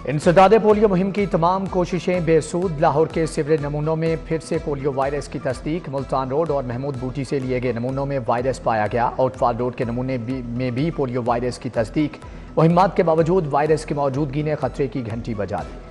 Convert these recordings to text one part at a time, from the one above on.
इंसदाद polio मुहिम की तमाम कोशिशें बेसूद। लाहौर के सीवरेज नमूनों में फिर से पोलियो वायरस की तस्दीक। मुल्तान रोड और महमूद बूटी से लिए गए नमूनों में वायरस पाया गया। आउटफॉल रोड के नमूने में भी पोलियो वायरस की तस्दीक। मुहिम्मात के बावजूद वायरस की मौजूदगी ने खतरे की घंटी बजा दी।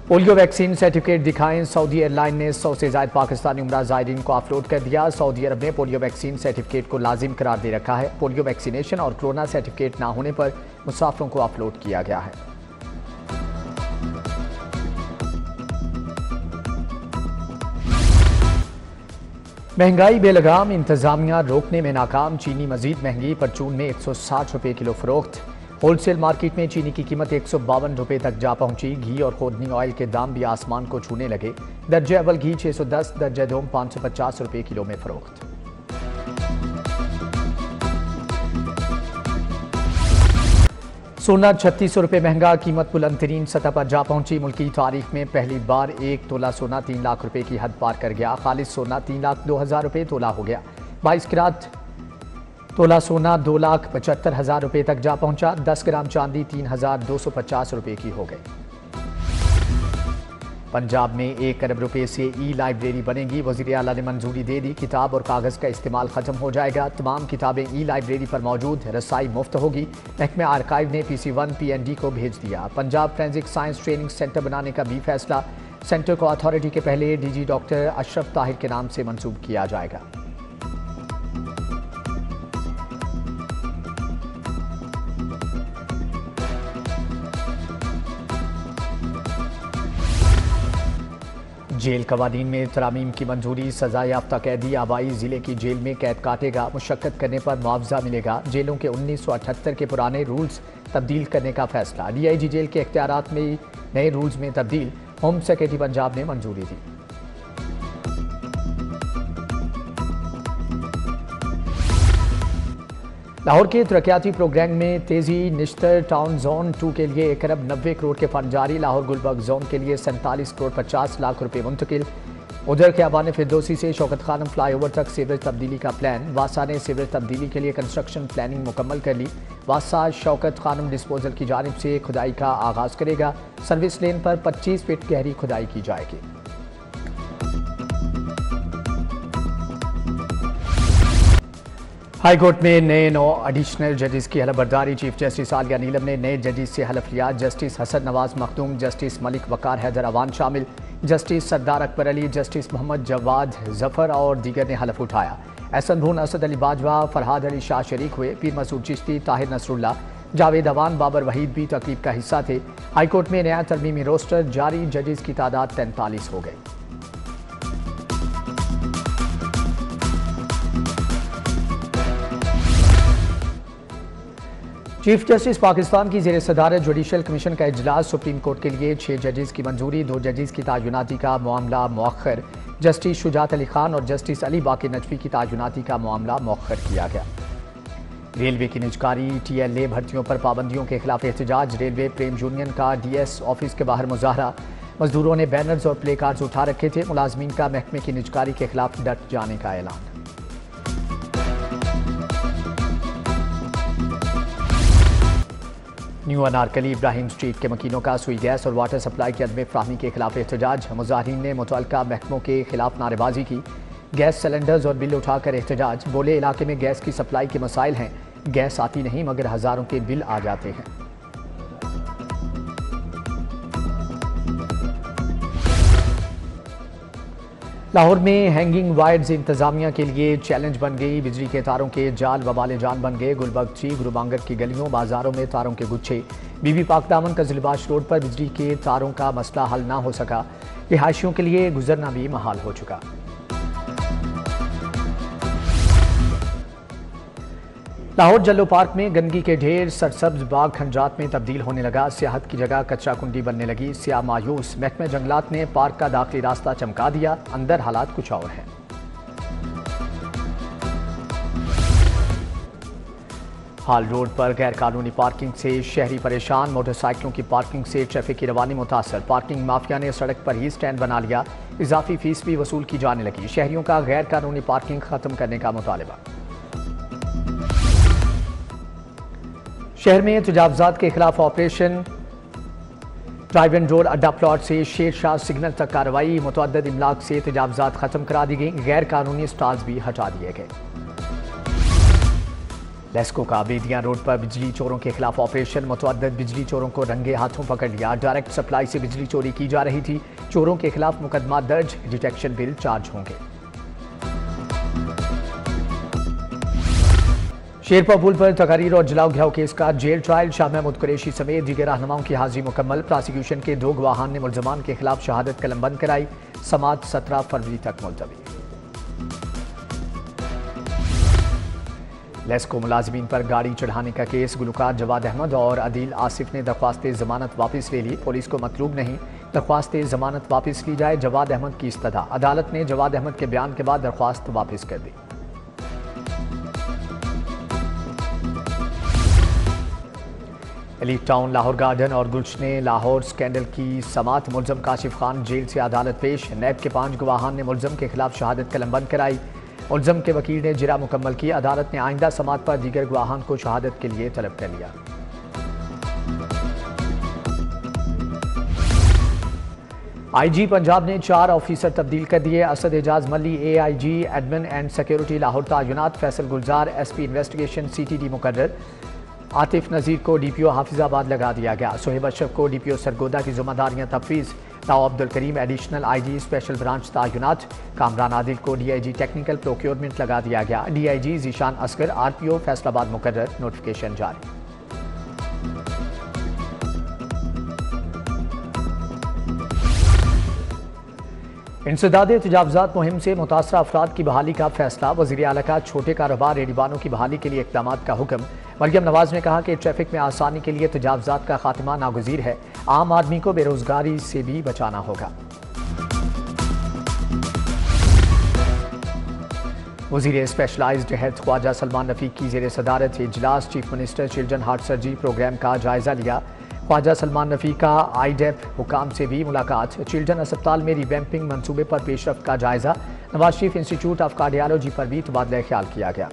पोलियो वैक्सीन सर्टिफिकेट दिखाएं। सऊदी एयरलाइन ने 100 से ज्यादा पाकिस्तानी उम्रा ज़ायरीन को ऑफलोड कर दिया। सऊदी अरब ने पोलियो वैक्सीन सर्टिफिकेट को लाजिम करार दे रखा है। पोलियो वैक्सीनेशन और कोरोना सर्टिफिकेट ना होने पर मुसाफिरों को ऑफलोड किया गया है। महंगाई बेलगाम, इंतजामिया रोकने में नाकाम। चीनी मजीद महंगी। परचून में 160 रुपये किलो फरोख्त। होलसेल मार्केट में चीनी की कीमत 152 रुपये तक जा पहुंची। घी और खोदनी ऑयल के दाम भी आसमान को छूने लगे। दर्जे अव्वल घी 610, दर्जे दोम 550 रुपये किलो में फरोख्त। सोना 3600 रुपये महंगा। कीमत बुलंदतरीन सतह पर जा पहुंची। मुल्की तारीख में पहली बार 1 तोला सोना 3 लाख रुपये की हद पार कर गया। खालिस सोना 3,02,000 रुपये तोला हो गया। 22 कैरेट तोला सोना 2,75,000 रुपये तक जा पहुंचा। 10 ग्राम चांदी 3,250 रुपये की हो गई। पंजाब में 1 अरब रुपये से ई लाइब्रेरी बनेगी। वज़ीर आला ने मंजूरी दे दी। किताब और कागज़ का इस्तेमाल खत्म हो जाएगा। तमाम किताबें ई लाइब्रेरी पर मौजूद। रसाई मुफ्त होगी। महकमे आर्काइव ने PC1 PND को भेज दिया। Punjab forensic science training centre बनाने का भी फैसला। सेंटर को अथॉरिटी के पहले DG डॉक्टर अशरफ ताहिर के नाम से मंसूब किया जाएगा। जेल कवानीन में तरामीम की मंजूरी। सजा याफ्ता कैदी आबाई जिले की जेल में कैद काटेगा। मुशक्कत करने पर मुआवजा मिलेगा। जेलों के 1978 के पुराने रूल्स तब्दील करने का फैसला। DIG जेल के इख्तियारात में नए रूल्स में तब्दील। होम सेक्रेटरी पंजाब ने मंजूरी दी। लाहौर के तरक्याती प्रोग्राम में तेजी। निश्तर टाउन जोन 2 के लिए 1 अरब 90 करोड़ के फंड जारी। लाहौर गुलबर्ग जोन के लिए 47 करोड़ 50 लाख रुपए मुंतकिल। उधर ख़ियाबान फिरदौसी से शौकत खानम फ्लाईओवर तक सीवरेज तब्दीली का प्लान। वासा ने सीवरेज तब्दीली के लिए कंस्ट्रक्शन प्लानिंग मुकम्मल कर ली। वासा शौकत खानम डिस्पोजल की जानिब से खुदाई का आगाज़ करेगा। सर्विस लेन पर 25 फीट गहरी खुदाई की जाएगी। हाई कोर्ट में नए 9 एडिशनल जजेस की हलफबरदारी। चीफ जस्टिस आलिया नीलम ने नए जजेस से हलफ लिया। जस्टिस हसन नवाज मखदूम, जस्टिस मलिक वकार हैदर अवान शामिल। जस्टिस सरदार अकबर अली, जस्टिस मोहम्मद जवाद जफर और दीगर ने हलफ उठाया। एहसन भून, असद अली बाजवा, फरहाद अली शाह शरीक हुए। पीर मसूद चिश्ती, ताहिर नसरुल्ला, जावेद अवान, बाबर वहीद भी तकरीब का हिस्सा थे। हाईकोर्ट में नया तरमीमी रोस्टर जारी। जजेस की तादाद 43 हो गई। चीफ जस्टिस पाकिस्तान की ज़ेर सदारत जुडिशल कमीशन का इजलास। सुप्रीम कोर्ट के लिए 6 जजेस की मंजूरी। 2 जजेस की तायुनाती का मामला मौखर। जस्टिस शुजात अली खान और जस्टिस अली बाकी नजफी की तायुनाती का मामला मौखर किया गया। रेलवे की निजकारी। TLA भर्तियों पर पाबंदियों के खिलाफ एहतजाज। रेलवे प्रेम यूनियन का DS ऑफिस के बाहर मुजाहरा। मजदूरों ने बैनर्स और प्ले कार्ड्स उठा रखे थे। मुलाजमीन का महकमे की निजकारी के खिलाफ डट जाने का ऐलान। न्यू अनारकली इब्राहिम स्ट्रीट के मकीनों का सुई गैस और वाटर सप्लाई की अदम फ्राहमी के खिलाफ एहतजाज। मुजाहिरीन ने मुतल्लिका महकमों के खिलाफ नारेबाजी की। गैस सिलेंडर्स और बिल उठाकर एहतजाज। बोले इलाके में गैस की सप्लाई के मसाइल हैं। गैस आती नहीं मगर हज़ारों के बिल आ जाते हैं। लाहौर में हैंगिंग वायर्स इंतजामिया के लिए चैलेंज बन गई। बिजली के तारों के जाल वबाले जान बन गए। गुलबर्ग 3 गुरुबांगर की गलियों बाजारों में तारों के गुच्छे। बीबी पाक दामन का जिलबाश रोड पर बिजली के तारों का मसला हल ना हो सका। रिहायशियों के लिए गुजरना भी महाल हो चुका। लाहौर जल्लो पार्क में गंदगी के ढेर। सरसब्ज बाग खंजात में तब्दील होने लगा। सियाहत की जगह कचरा कुंडी बनने लगी। सियाह मायूस। महकमे जंगलात ने पार्क का दाखिली रास्ता चमका दिया। अंदर हालात कुछ और हैं। हाल रोड पर गैर कानूनी पार्किंग से शहरी परेशान। मोटरसाइकिलों की पार्किंग से ट्रैफिक की रवानी मुतासर। पार्किंग माफिया ने सड़क पर ही स्टैंड बना लिया। इजाफी फीस भी वसूल की जाने लगी। शहरियों का गैर कानूनी पार्किंग खत्म करने का मुतालबा। शहर में तजावजात के खिलाफ ऑपरेशन ड्राइव एंड रोड अड्डा प्लॉट से शेर शाह सिग्नल तक कार्रवाई। मुतअद्दिद इमलाक से तजावजात खत्म करा दी गई। गैर कानूनी स्टॉल्स भी हटा दिए गए। लेस्को का बेदियां रोड पर बिजली चोरों के खिलाफ ऑपरेशन। मुतअद्दिद बिजली चोरों को रंगे हाथों पकड़ लिया। डायरेक्ट सप्लाई से बिजली चोरी की जा रही थी। चोरों के खिलाफ मुकदमा दर्ज, डिटेक्शन बिल चार्ज होंगे। शेरपुर पुल पर तकारीर और जलाओ घिराव केस का जेल ट्रायल। शाह महमूद कुरैशी समेत दीगर रहनुमाओं की हाजिरी मुकम्मल। प्रोसिक्यूशन के 2 गवाहान ने मुल्जमान के खिलाफ शहादत कलम बंद कराई। समाअत 17 फरवरी तक मुलतवी। लेस्को मुलाजिमीन पर गाड़ी चढ़ाने का केस। गुलकार जवाद अहमद और अदील आसिफ ने दरख्वास्त जमानत वापस ले ली। पुलिस को मतलूब नहीं, दरख्वास्त जमानत वापस ली जाए। जवाद अहमद की इस्तदा। अदालत ने जवाद अहमद के बयान के बाद दरख्वास्त वापस कर दी। एलीट टाउन लाहौर गार्डन और गुलशने लाहौर स्कैंडल की समात। मुलजम काशिफ खान जेल से अदालत पेश। नैब के 5 गवाहान ने मुलजम के खिलाफ शहादत कलम बंद कराई। मुलजम के वकील ने जिरा मुकम्मल की। अदालत ने आइंदा समात पर दीगर गवाहान को शहादत के लिए तलब कर लिया। IG पंजाब ने 4 ऑफिसर तब्दील कर दिए। Asad Ejaz Malli AIG admin and security Lahore तायुनात। Faisal Gulzar SP investigation CTD मुकर्रर। आतिफ नज़ीर को DPO हाफिजाबाद लगा दिया गया। सोहेब अशरफ को DPO सरगोदा की जिम्मेदारियां तफवीज़। Tao Abdul Karim additional IG special branch तायुनात। कामरान आदिल को DIG टेक्निकल प्रोक्योरमेंट लगा दिया गया। DIG जीशान असगर RPO फैसलाबाद मुकर्रर। नोटिफिकेशन जारी। इंसदाद तजावजात मुहिम से मुतासरा अफराद की बहाली का फैसला। वज़ीर आला का छोटे कारोबार रेडीबानों की बहाली के लिए इक़दाम का हुक्म। मरियम नवाज ने कहा कि ट्रैफिक में आसानी के लिए तजावजात का खात्मा नागुज़ीर है। आम आदमी को बेरोजगारी से भी बचाना होगा। वज़ीर स्पेशलाइज्ड हेल्थ ख्वाजा सलमान रफ़ीक की ज़ेर सदारत इजलास। Chief minister children heart surgery programme का जायज़ा लिया। ख्वाजा सलमान रफ़ी का IDEP हुकाम से भी मुलाकात। चिल्ड्रन अस्पताल में रिवैम्पिंग मनसूबे पर पेशरफ्त का जायज़ा। Nawaz Sharif institute of cardiology पर भी तबादला ख्याल किया गया।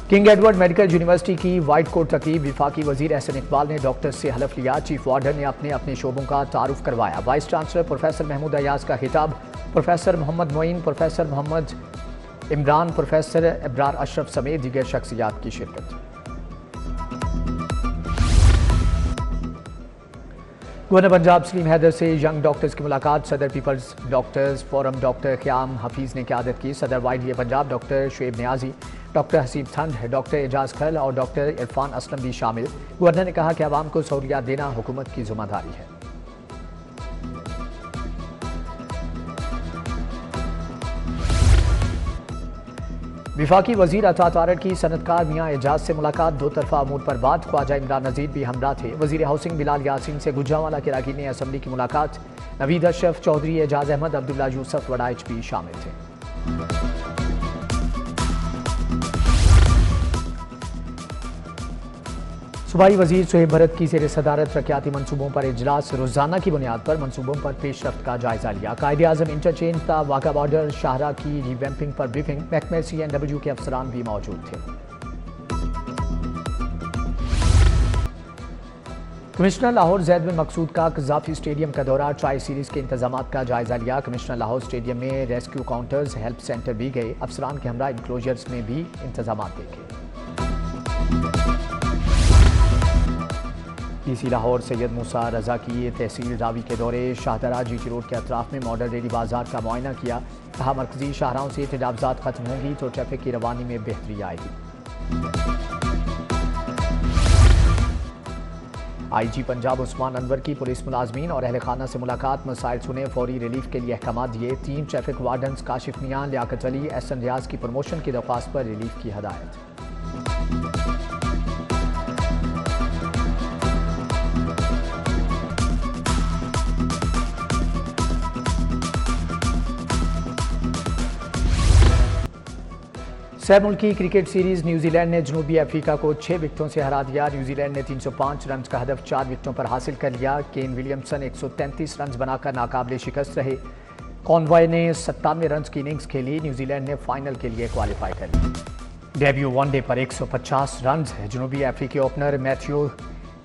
किंग एडवर्ड मेडिकल यूनिवर्सिटी की वाइट कोट तकरीब। वफाकी वजीर एहसन इकबाल ने डॉक्टर से हलफ लिया। चीफ वार्डन ने अपने अपने शोबों का तारुफ करवाया। Vice chancellor professor Mahmood Ayaz का खिताब। Professor Mohammad Moin, professor Mohammad Imran, professor Ibrar Ashraf समेत दीगर शख्सियात की शिरकत। गवर्नर पंजाब सलीम हैदर से यंग डॉक्टर्स की मुलाकात। सदर peoples doctors forum doctor Qayyam Hafeez ने क़यादत की। सदर YDA Punjab doctor Shoaib Niazi, doctor Haseeb Thand, doctor Ejaz खल और डॉक्टर इरफान असलम भी शामिल। गवर्नर ने कहा कि आवाम को सहूलियात देना हुकूमत की जिम्मेदारी है। विफाकी वजीर अता तारड़ की सनतकार मियाँ एजाज से मुलाकात। 2 तरफा अमूर पर बात। ख्वाजा इमरान नज़ीर भी हमरा थे। वजीर हाउसिंग बिलाल यासीन से गुजरांवाला के अरकान असम्बली की मुलाकात। नवीद अशरफ चौधरी, एजाज अहमद, अब्दुल्ला यूसुफ वड़ा HP शामिल थे। सूबाई वजीर सोहेब भरत की ज़ेर सदारत रकियाती मनसूबों पर इजलास। रोजाना की बुनियाद पर मनसूबों पर पेशरफ्त का जायजा लिया। कायदे आज़म इंटरचेंज था। वाघा बॉर्डर शाहरा की रिवैम्पिंग पर ब्रीफिंग। महकमे CNW के अफसरान भी मौजूद थे। कमिश्नर लाहौर ज़ैद बिन मकसूद का कज़ाफ़ी स्टेडियम का दौरा। ट्राई सीरीज़ के इंतजाम का जायजा लिया। कमिश्नर लाहौर स्टेडियम में रेस्क्यू काउंटर्स, हेल्प सेंटर भी गए। अफसरान के हमरा इंक्लोजर्स में भी इंतजाम देखे। DC लाहौर सैयद मूसा रजा की तहसील रावी के दौरे। शाहदरा GT रोड के अतराफ में मॉडल रेडी बाजार का मुआयना किया। कहा मरकजी शाहराहों से तजावजात खत्म होंगी तो ट्रैफिक की रवानी में बेहतरी आएगी। IG पंजाब उस्मान अनवर की पुलिस मुलाजमीन और अहल खाना से मुलाकात। मसाइल सुने, फौरी रिलीफ के लिए अहकाम दिए। 3 ट्रैफिक वार्डन्स काशिफ मियाँ, लियाकत अली, SN रियाज की प्रमोशन की दरख्वास्त पर रिलीफ की हदायत। सह मुल्की क्रिकेट सीरीज न्यूजीलैंड ने जनूबी अफ्रीका को 6 विकेटों से हरा दिया। न्यूजीलैंड ने 305 रन का हदफ 4 विकेटों पर हासिल कर लिया। केन विलियमसन 133 रन बनाकर नाकाबिले शिकस्त रहे। कॉन्वॉय ने 97 रन की इनिंग्स खेली। न्यूजीलैंड ने फाइनल के लिए क्वालिफाई कर लिया। डेब्यू वनडे पर 150 रन है। जनूबी अफ्रीकी ओपनर मैथ्यू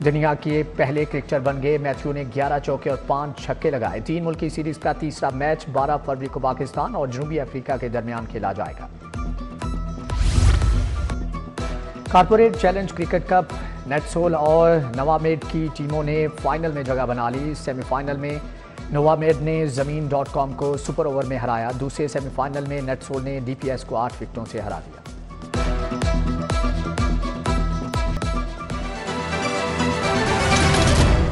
दुनिया के पहले क्रिकेटर बन गए। मैथ्यू ने 11 चौके और 5 छक्के लगाए। 3 मुल्की सीरीज का तीसरा मैच 12 फरवरी को पाकिस्तान और जनूबी अफ्रीका के दरमियान खेला जाएगा। Corporate challenge cricket cup NetSol और नवामेड की टीमों ने फाइनल में जगह बना ली। सेमीफाइनल में नवामेड ने ज़मीन.com को सुपर ओवर में हराया। दूसरे सेमीफाइनल में नेटसोल ने DPS को 8 विकेटों से हरा दिया।